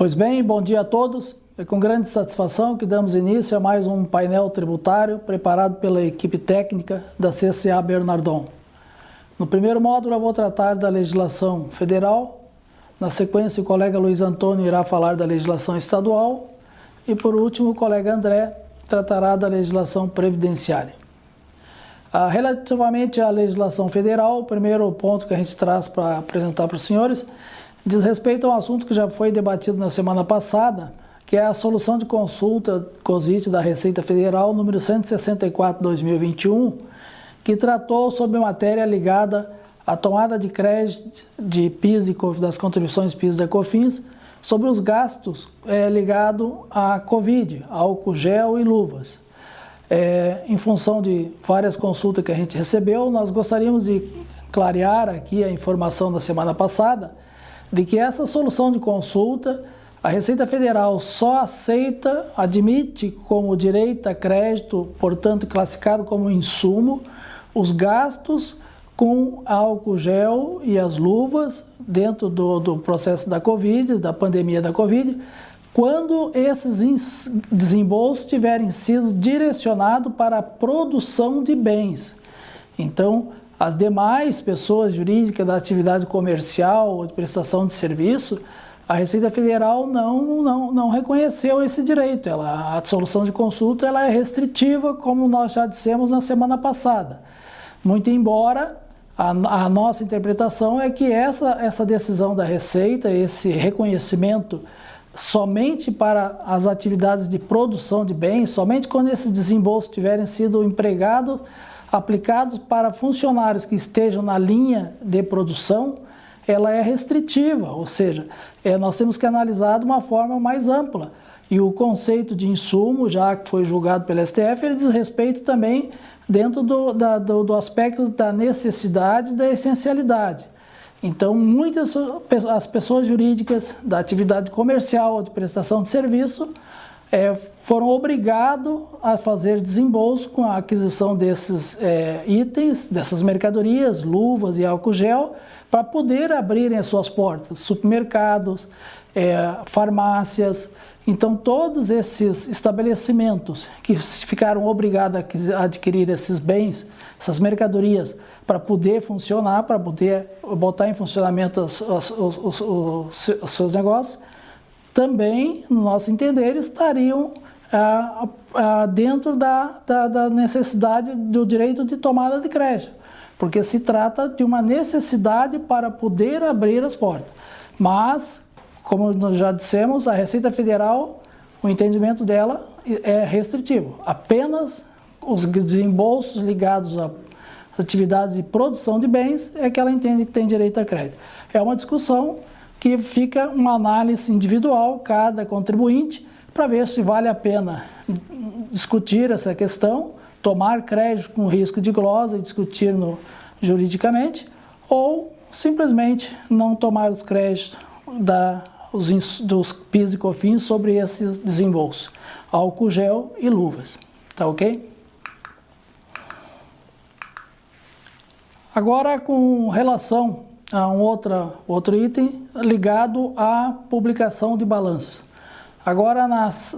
Pois bem, bom dia a todos. É com grande satisfação que damos início a mais um painel tributário preparado pela equipe técnica da CCA Bernardon. No primeiro módulo eu vou tratar da legislação federal, na sequência o colega Luiz Antônio irá falar da legislação estadual e por último o colega André tratará da legislação previdenciária. Relativamente à legislação federal, o primeiro ponto que a gente traz para apresentar para os senhores diz respeito a um assunto que já foi debatido na semana passada, que é a solução de consulta COSIT da Receita Federal número 164/2021, que tratou sobre matéria ligada à tomada de crédito de PIS e das contribuições PIS da COFINS sobre os gastos ligados à Covid, álcool gel e luvas. Em função de várias consultas que a gente recebeu, nós gostaríamos de clarear aqui a informação da semana passada de que essa solução de consulta, a Receita Federal só admite como direito a crédito, portanto classificado como insumo, os gastos com álcool gel e as luvas dentro do processo da Covid, da pandemia da Covid, quando esses desembolsos tiverem sido direcionados para a produção de bens. Então, as demais pessoas jurídicas da atividade comercial ou de prestação de serviço, a Receita Federal não reconheceu esse direito. A solução de consulta ela é restritiva, como nós já dissemos na semana passada. Muito embora a nossa interpretação é que essa decisão da Receita, esse reconhecimento somente para as atividades de produção de bens, somente quando esses desembolsos tiverem sido empregados, aplicados para funcionários que estejam na linha de produção, ela é restritiva, ou seja, nós temos que analisar de uma forma mais ampla. E o conceito de insumo, já que foi julgado pelo STF, ele diz respeito também dentro do aspecto da necessidade e da essencialidade. Então, muitas as pessoas jurídicas da atividade comercial ou de prestação de serviço foram obrigados a fazer desembolso com a aquisição desses itens, dessas mercadorias, luvas e álcool gel, para poder abrirem as suas portas, supermercados, farmácias. Então, todos esses estabelecimentos que ficaram obrigados a adquirir esses bens, essas mercadorias, para poder funcionar, para poder botar em funcionamento os seus negócios, também, no nosso entender, estariam dentro da necessidade do direito de tomada de crédito, porque se trata de uma necessidade para poder abrir as portas. Mas, como nós já dissemos, a Receita Federal, o entendimento dela é restritivo. Apenas os desembolsos ligados às atividades de produção de bens é que ela entende que tem direito a crédito. É uma discussão que fica uma análise individual, cada contribuinte, para ver se vale a pena discutir essa questão, tomar crédito com risco de glosa e discutir juridicamente, ou simplesmente não tomar os créditos dos PIS e COFINS sobre esses desembolsos, álcool gel e luvas. Tá ok? Agora, com relação a um outro item ligado à publicação de balanço. Agora,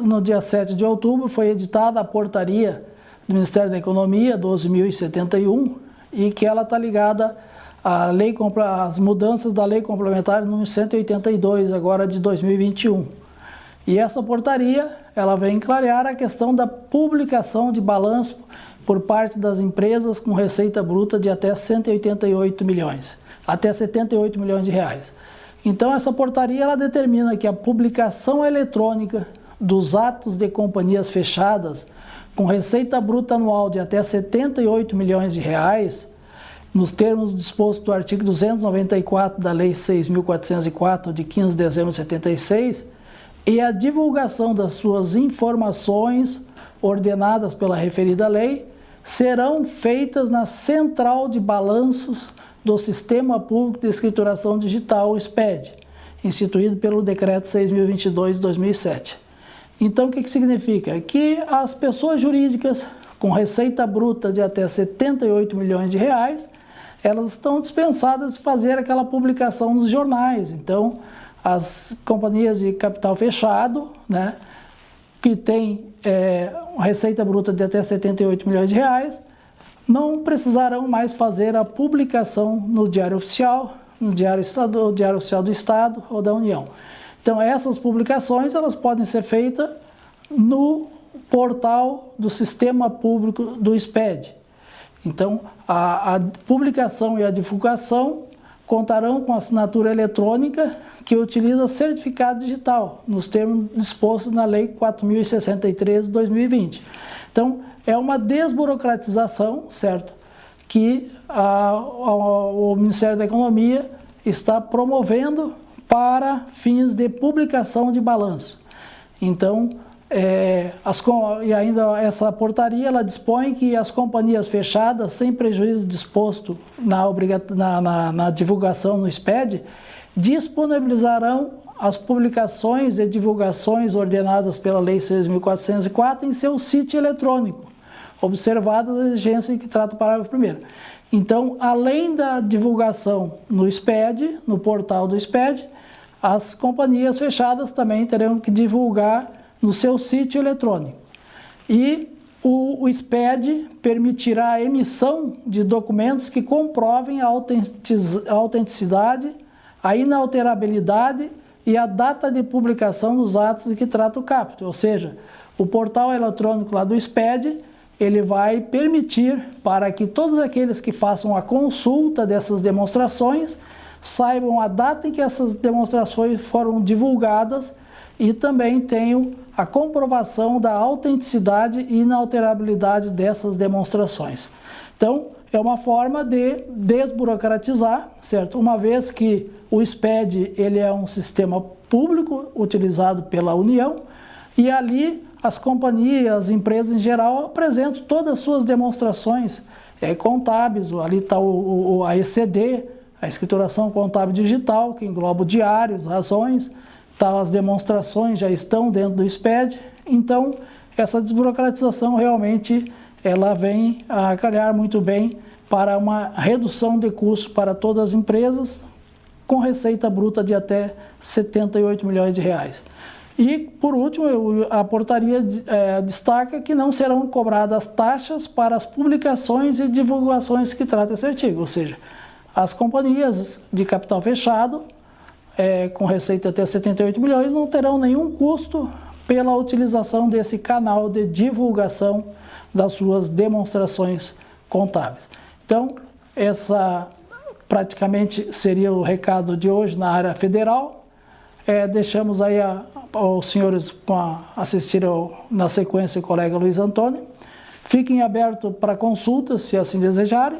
no dia 7 de outubro, foi editada a portaria do Ministério da Economia, 12.071, e que ela está ligada às mudanças da Lei Complementar número 182, agora de 2021. E essa portaria, ela vem clarear a questão da publicação de balanço por parte das empresas com receita bruta de até 188 milhões, até 78 milhões de reais. Então, essa portaria ela determina que a publicação eletrônica dos atos de companhias fechadas com receita bruta anual de até 78 milhões de reais, nos termos dispostos do artigo 294 da Lei 6.404, de 15 de dezembro de 76, e a divulgação das suas informações ordenadas pela referida lei, serão feitas na Central de Balanços do Sistema Público de Escrituração Digital, o SPED, instituído pelo Decreto 6.022 de 2007. Então, o que significa? Que as pessoas jurídicas com receita bruta de até 78 milhões de reais, elas estão dispensadas de fazer aquela publicação nos jornais. Então, as companhias de capital fechado, né, que tem uma receita bruta de até 78 milhões de reais, não precisarão mais fazer a publicação no Diário Oficial, no Diário Oficial do Estado ou da União. Então, essas publicações elas podem ser feitas no portal do Sistema Público do SPED. Então, a publicação e a divulgação contarão com assinatura eletrônica que utiliza certificado digital, nos termos dispostos na Lei 4.063 de 2020. Então, é uma desburocratização, certo? Que o Ministério da Economia está promovendo para fins de publicação de balanço. Então, e ainda essa portaria ela dispõe que as companhias fechadas, sem prejuízo disposto na divulgação no SPED, disponibilizarão as publicações e divulgações ordenadas pela Lei 6.404 em seu sítio eletrônico, observadas as exigências que trata o parágrafo 1º. Então, além da divulgação no SPED, no portal do SPED, as companhias fechadas também terão que divulgar no seu sítio eletrônico. E o SPED permitirá a emissão de documentos que comprovem a autenticidade, a inalterabilidade e a data de publicação dos atos de que trata o caput. Ou seja, o portal eletrônico lá do SPED, ele vai permitir para que todos aqueles que façam a consulta dessas demonstrações saibam a data em que essas demonstrações foram divulgadas e também tenham a comprovação da autenticidade e inalterabilidade dessas demonstrações. Então, é uma forma de desburocratizar, certo? Uma vez que o SPED ele é um sistema público utilizado pela União e ali as companhias, as empresas em geral apresentam todas as suas demonstrações contábeis, ali está a ECD, a escrituração contábil digital, que engloba o diário, as razões, as demonstrações já estão dentro do SPED. Então, essa desburocratização realmente ela vem a calhar muito bem para uma redução de custo para todas as empresas, com receita bruta de até 78 milhões de reais. E, por último, a portaria destaca que não serão cobradas taxas para as publicações e divulgações que trata esse artigo, ou seja, as companhias de capital fechado, com receita até 78 milhões, não terão nenhum custo pela utilização desse canal de divulgação das suas demonstrações contábeis. Então, essa praticamente seria o recado de hoje na área federal. Deixamos aí aos senhores assistir na sequência o colega Luiz Antônio. Fiquem abertos para consultas, se assim desejarem,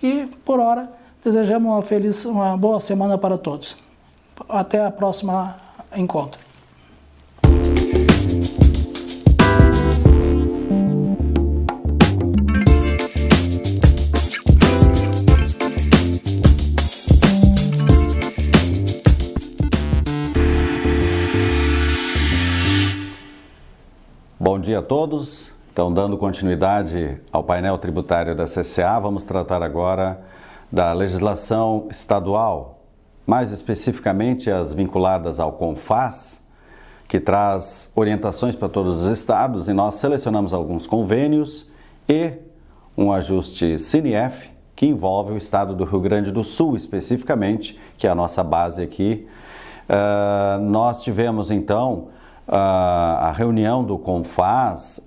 e por hora desejamos uma boa semana para todos. Até a próxima encontro. Bom dia a todos. Então, dando continuidade ao painel tributário da CCA, vamos tratar agora da legislação estadual, mais especificamente as vinculadas ao CONFAS, que traz orientações para todos os estados, e nós selecionamos alguns convênios e um ajuste CINIEF, que envolve o estado do Rio Grande do Sul especificamente, que é a nossa base aqui. Nós tivemos então a reunião do CONFAS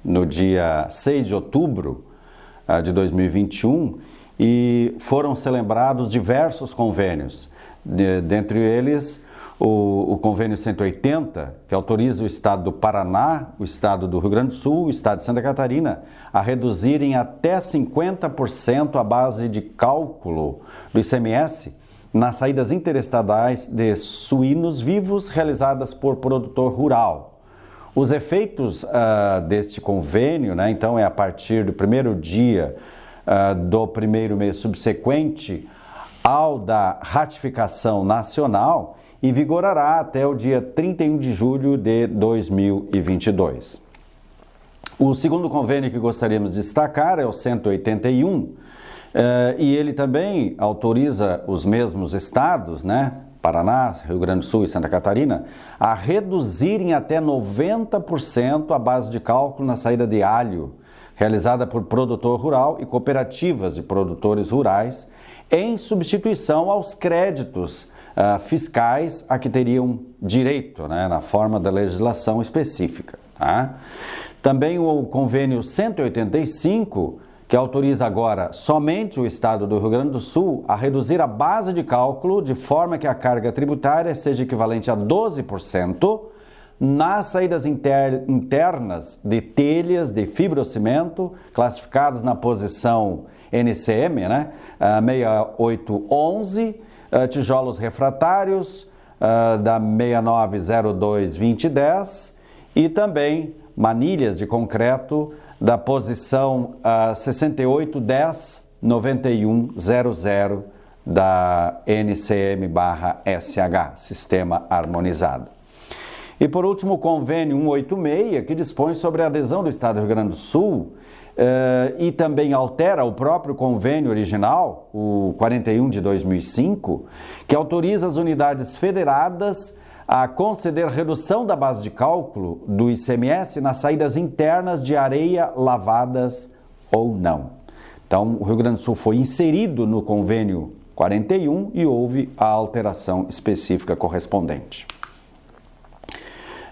no dia 6 de outubro de 2021 e foram celebrados diversos convênios, dentre eles o convênio 180, que autoriza o estado do Paraná, o estado do Rio Grande do Sul, o estado de Santa Catarina a reduzirem até 50% a base de cálculo do ICMS nas saídas interestaduais de suínos vivos realizadas por produtor rural. Os efeitos deste convênio, então, é a partir do primeiro dia do primeiro mês subsequente ao da ratificação nacional e vigorará até o dia 31 de julho de 2022. O segundo convênio que gostaríamos de destacar é o 181, e ele também autoriza os mesmos estados, Paraná, Rio Grande do Sul e Santa Catarina, a reduzirem até 90% a base de cálculo na saída de alho, realizada por produtor rural e cooperativas de produtores rurais, em substituição aos créditos fiscais a que teriam direito, né, na forma da legislação específica. Tá? Também o convênio 185, que autoriza agora somente o estado do Rio Grande do Sul a reduzir a base de cálculo de forma que a carga tributária seja equivalente a 12% nas saídas internas de telhas de fibrocimento, classificados na posição NCM, né, 6811, tijolos refratários da 6902-2010 e também manilhas de concreto da posição 6810-9100 da NCM/SH, Sistema Harmonizado. E por último, o convênio 186, que dispõe sobre a adesão do Estado do Rio Grande do Sul e também altera o próprio convênio original, o 41 de 2005, que autoriza as unidades federadas a conceder redução da base de cálculo do ICMS nas saídas internas de areia lavadas ou não. Então, o Rio Grande do Sul foi inserido no convênio 41 e houve a alteração específica correspondente.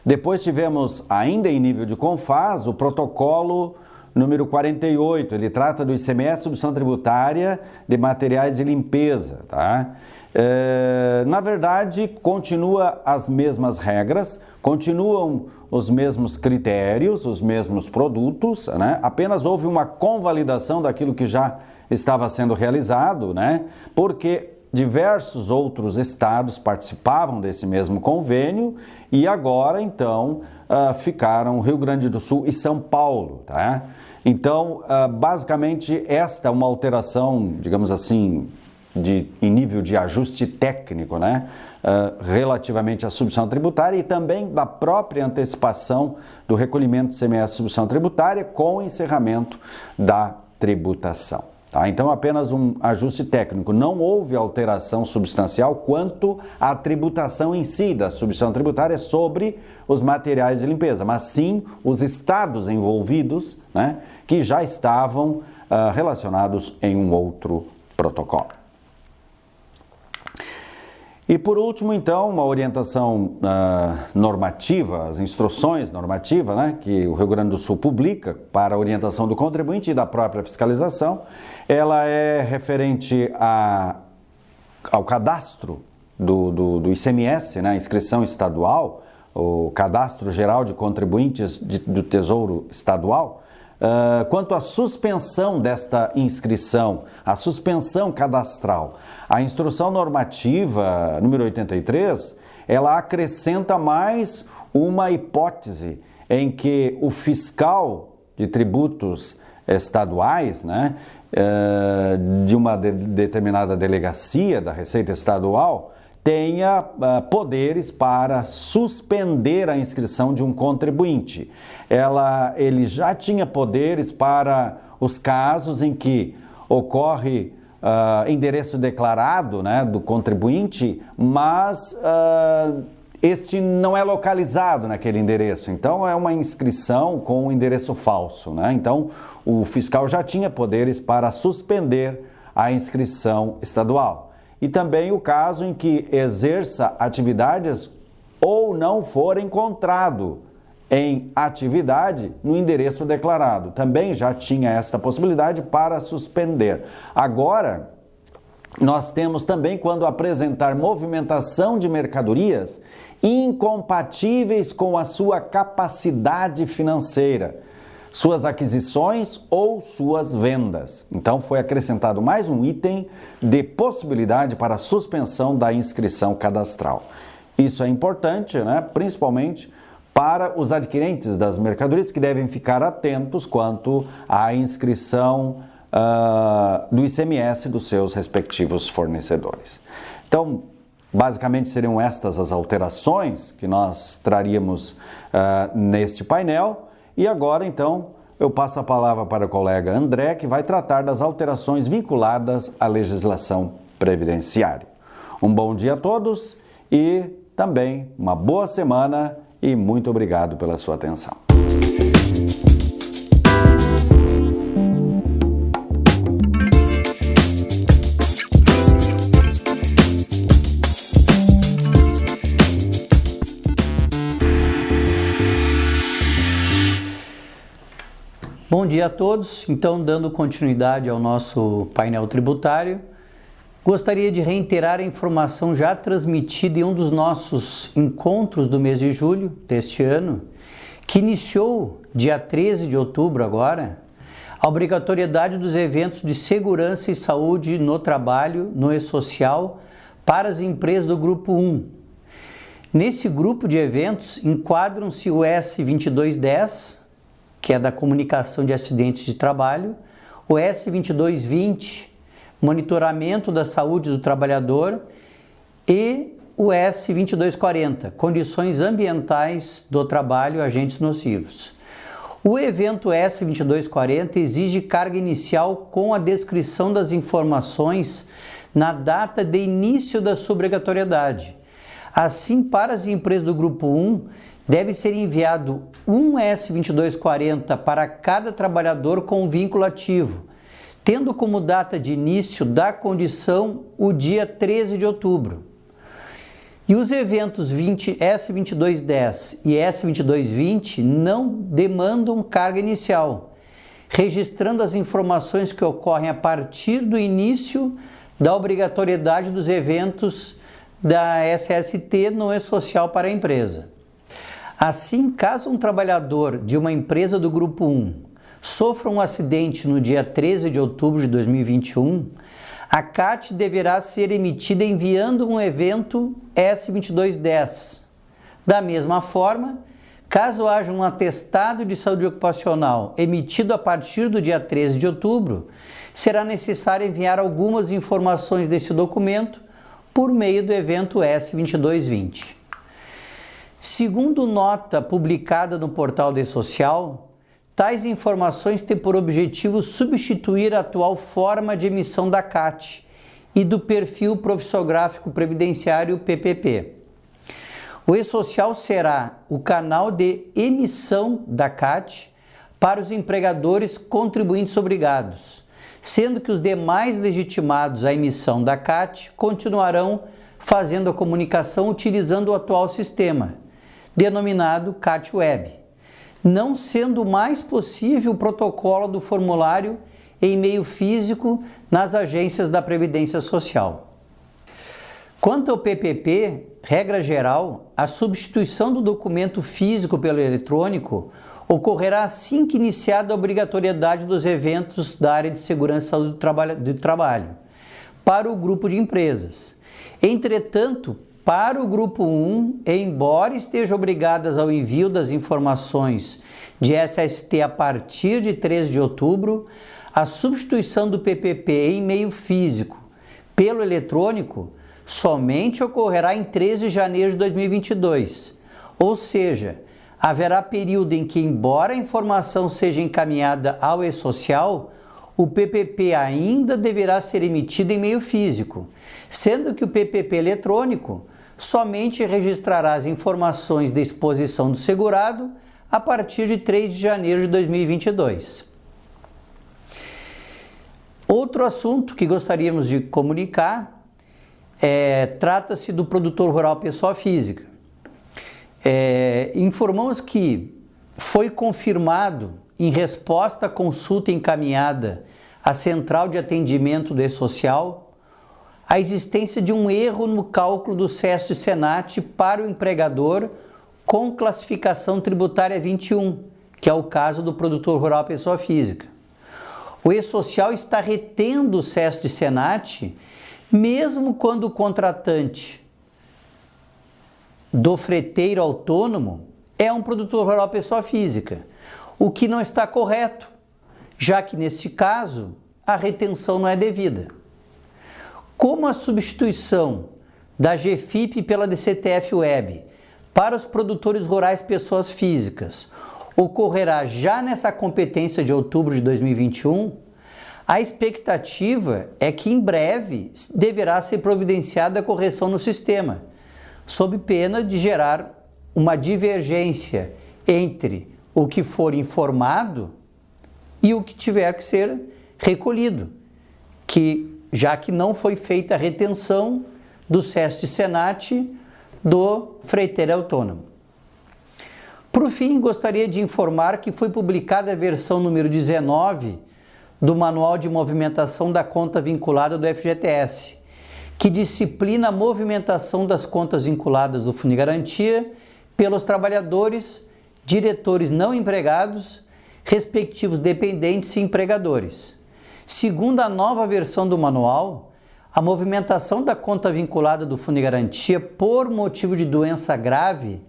Depois tivemos, ainda em nível de CONFAS, o protocolo número 48, ele trata do ICMS, substituição tributária de materiais de limpeza, tá? Na verdade, continua as mesmas regras, continuam os mesmos critérios, os mesmos produtos, né? Apenas houve uma convalidação daquilo que já estava sendo realizado, né? Porque diversos outros estados participavam desse mesmo convênio e agora, então, ficaram Rio Grande do Sul e São Paulo, tá? Então, basicamente, esta é uma alteração, digamos assim, em nível de ajuste técnico, né? Relativamente à substituição tributária e também da própria antecipação do recolhimento do ICMS substituição tributária com o encerramento da tributação. Tá? Então, apenas um ajuste técnico. Não houve alteração substancial quanto à tributação em si da substituição tributária sobre os materiais de limpeza, mas sim os estados envolvidos, né, que já estavam relacionados em um outro protocolo. E por último, então, uma orientação normativa, as instruções normativas, né, que o Rio Grande do Sul publica para a orientação do contribuinte e da própria fiscalização, ela é referente ao cadastro do ICMS, né, inscrição estadual, o Cadastro Geral de Contribuintes do Tesouro Estadual, quanto à suspensão desta inscrição, a suspensão cadastral. A instrução normativa número 83, ela acrescenta mais uma hipótese em que o fiscal de tributos estaduais, né, de uma determinada delegacia da Receita Estadual, tenha poderes para suspender a inscrição de um contribuinte. Ele já tinha poderes para os casos em que ocorre endereço declarado, né, do contribuinte, mas este não é localizado naquele endereço. Então, é uma inscrição com um endereço falso, né? Então, o fiscal já tinha poderes para suspender a inscrição estadual. E também o caso em que exerça atividades ou não for encontrado em atividade no endereço declarado. Também já tinha esta possibilidade para suspender. Agora, nós temos também quando apresentar movimentação de mercadorias incompatíveis com a sua capacidade financeira, suas aquisições ou suas vendas. Então, foi acrescentado mais um item de possibilidade para suspensão da inscrição cadastral. Isso é importante, né? Principalmente para os adquirentes das mercadorias que devem ficar atentos quanto à inscrição do ICMS dos seus respectivos fornecedores. Então, basicamente seriam estas as alterações que nós traríamos neste painel. E agora, então, eu passo a palavra para o colega André, que vai tratar das alterações vinculadas à legislação previdenciária. Um bom dia a todos e também uma boa semana e muito obrigado pela sua atenção. Bom dia a todos. Então, dando continuidade ao nosso painel tributário, gostaria de reiterar a informação já transmitida em um dos nossos encontros do mês de julho deste ano, que iniciou dia 13 de outubro agora, a obrigatoriedade dos eventos de segurança e saúde no trabalho, no e-social, para as empresas do Grupo 1. Nesse grupo de eventos enquadram-se o S2210, que é da comunicação de acidentes de trabalho, o S2220, monitoramento da saúde do trabalhador, e o S2240, condições ambientais do trabalho e agentes nocivos. O evento S2240 exige carga inicial com a descrição das informações na data de início da sua obrigatoriedade. Assim, para as empresas do Grupo 1, deve ser enviado um S2240 para cada trabalhador com vínculo ativo, tendo como data de início da condição o dia 13 de outubro. E os eventos S2210 e S2220 não demandam carga inicial, registrando as informações que ocorrem a partir do início da obrigatoriedade dos eventos da SST no e-social para a empresa. Assim, caso um trabalhador de uma empresa do Grupo 1 sofra um acidente no dia 13 de outubro de 2021, a CAT deverá ser emitida enviando um evento S2210. Da mesma forma, caso haja um atestado de saúde ocupacional emitido a partir do dia 13 de outubro, será necessário enviar algumas informações desse documento por meio do evento S2220. Segundo nota publicada no portal do e-social, tais informações têm por objetivo substituir a atual forma de emissão da CAT e do perfil profissográfico previdenciário PPP. O e-social será o canal de emissão da CAT para os empregadores contribuintes obrigados, sendo que os demais legitimados à emissão da CAT continuarão fazendo a comunicação utilizando o atual sistema, denominado CAT Web, não sendo mais possível o protocolo do formulário em meio físico nas agências da Previdência Social. Quanto ao PPP, regra geral, a substituição do documento físico pelo eletrônico ocorrerá assim que iniciada a obrigatoriedade dos eventos da área de segurança e saúde do trabalho para o grupo de empresas. Entretanto, para o Grupo 1, embora estejam obrigadas ao envio das informações de SST a partir de 13 de outubro, a substituição do PPP em meio físico pelo eletrônico somente ocorrerá em 13 de janeiro de 2022, ou seja, haverá período em que, embora a informação seja encaminhada ao e-social, o PPP ainda deverá ser emitido em meio físico, sendo que o PPP eletrônico somente registrará as informações de exposição do segurado a partir de 3 de janeiro de 2022. Outro assunto que gostaríamos de comunicar trata-se do produtor rural pessoa física. Informamos que foi confirmado, em resposta à consulta encaminhada à Central de Atendimento do e-social, a existência de um erro no cálculo do CEST e SENAT para o empregador com classificação tributária 21, que é o caso do produtor rural pessoa física. O e-social está retendo o CEST e SENAT, mesmo quando o contratante do freteiro autônomo é um produtor rural pessoa física, o que não está correto, já que neste caso a retenção não é devida. Como a substituição da GFIP pela DCTF Web para os produtores rurais pessoas físicas ocorrerá já nessa competência de outubro de 2021, a expectativa é que em breve deverá ser providenciada a correção no sistema, sob pena de gerar uma divergência entre o que for informado e o que tiver que ser recolhido, já que não foi feita a retenção do SEST-SENAT do freiteiro autônomo. Por fim, gostaria de informar que foi publicada a versão número 19 do Manual de Movimentação da Conta Vinculada do FGTS, que disciplina a movimentação das contas vinculadas do Fundo de Garantia pelos trabalhadores, diretores não empregados, respectivos dependentes e empregadores. Segundo a nova versão do manual, a movimentação da conta vinculada do Fundo de Garantia por motivo de doença grave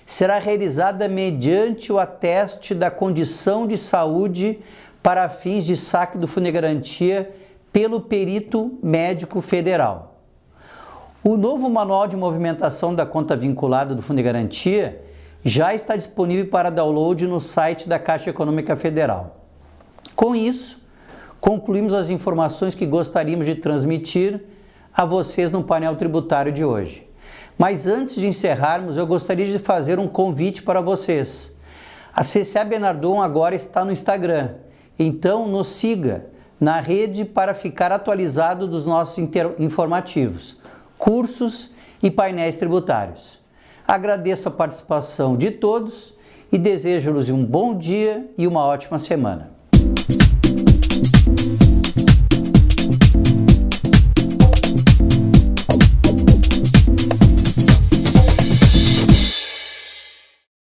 será realizada mediante o ateste da condição de saúde para fins de saque do Fundo de Garantia pelo perito médico federal. O novo Manual de Movimentação da Conta Vinculada do Fundo de Garantia já está disponível para download no site da Caixa Econômica Federal. Com isso, concluímos as informações que gostaríamos de transmitir a vocês no painel tributário de hoje. Mas antes de encerrarmos, eu gostaria de fazer um convite para vocês. A CCA Bernardon agora está no Instagram, então nos siga na rede para ficar atualizado dos nossos informativos, cursos e painéis tributários. Agradeço a participação de todos e desejo-lhes um bom dia e uma ótima semana.